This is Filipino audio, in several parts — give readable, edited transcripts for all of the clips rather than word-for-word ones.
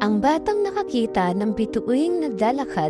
Ang batang nakakita ng bituing naglalakad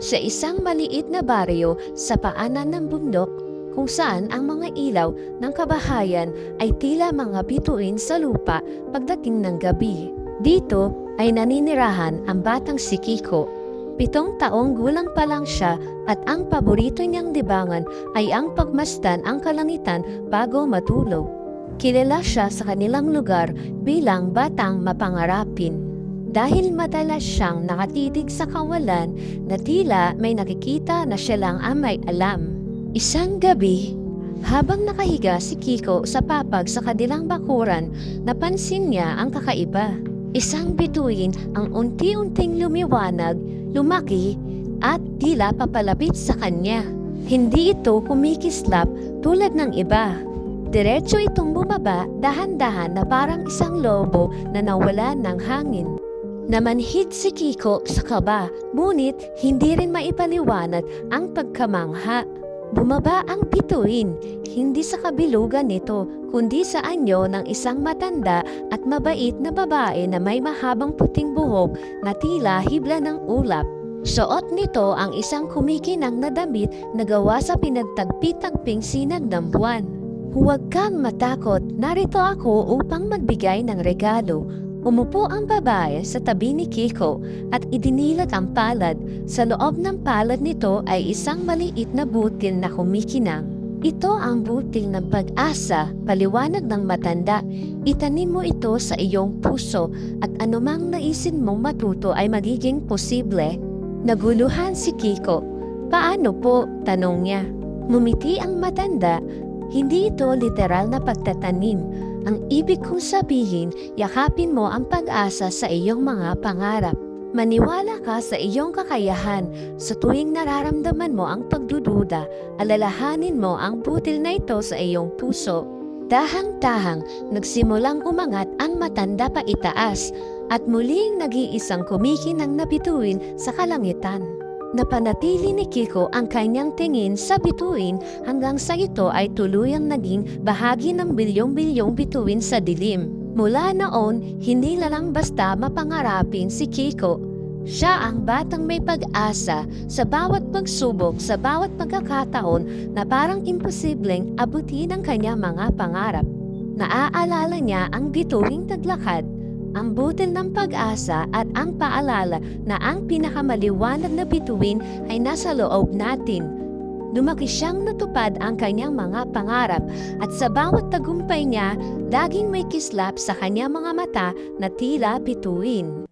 sa isang maliit na baryo sa paanan ng bundok kung saan ang mga ilaw ng kabahayan ay tila mga bituin sa lupa pagdating ng gabi. Dito ay naninirahan ang batang si Kiko. 7 taong gulang pa lang siya at ang paborito niyang libangan ay ang pagmasdan ang kalangitan bago matulog. Kilala siya sa kanilang lugar bilang batang mapangarapin. Dahil madalas siyang nakatitig sa kawalan na tila may nakikita na siya lang ang may alam. Isang gabi, habang nakahiga si Kiko sa papag sa kanilang bakuran, napansin niya ang kakaiba. Isang bituin ang unti-unting lumiwanag, lumaki at tila papalapit sa kanya. Hindi ito kumikislap tulad ng iba. Diretso itong bumaba dahan-dahan na parang isang lobo na nawala ng hangin. Namanhid si Kiko sa kaba, ngunit hindi rin maipaliwanag ang pagkamangha. Bumaba ang bituin, hindi sa kabilugan nito, kundi sa anyo ng isang matanda at mabait na babae na may mahabang puting buhok na tila hibla ng ulap. Suot nito ang isang kumikinang na damit na gawa sa pinagtagpi-tagping sinag ng buwan. Huwag kang matakot, narito ako upang magbigay ng regalo. Umupo ang babae sa tabi ni Kiko at idinilat ang palad. Sa loob ng palad nito ay isang maliit na butil na kumikinang. Ito ang butil ng pag-asa, paliwanag ng matanda. Itanim mo ito sa iyong puso at anumang naisin mong matuto ay magiging posible. Naguluhan si Kiko. Paano po? Tanong niya. Mumiti ang matanda. Hindi ito literal na pagtatanim. Ang ibig kong sabihin, yakapin mo ang pag-asa sa iyong mga pangarap. Maniwala ka sa iyong kakayahan. Sa tuwing nararamdaman mo ang pagdududa, alalahanin mo ang butil na ito sa iyong puso. Dahang-dahang, nagsimulang umangat ang matanda pa itaas at muling nag-iisang kumikinang na bituin sa kalangitan. Napanatili ni Kiko ang kanyang tingin sa bituin hanggang sa ito ay tuluyang naging bahagi ng bilyong-bilyong bituin sa dilim. Mula noon, hindi na lang basta mapangarapin si Kiko. Siya ang batang may pag-asa sa bawat pagsubok, sa bawat pagkakataon na parang imposibleng abutin ang kanyang mga pangarap. Naaalala niya ang bituing naglakad, ang butil ng pag-asa at ang paalala na ang pinakamaliwanag na bituin ay nasa loob natin. Lumaki siyang natupad ang kanyang mga pangarap at sa bawat tagumpay niya, laging may kislap sa kanyang mga mata na tila bituin.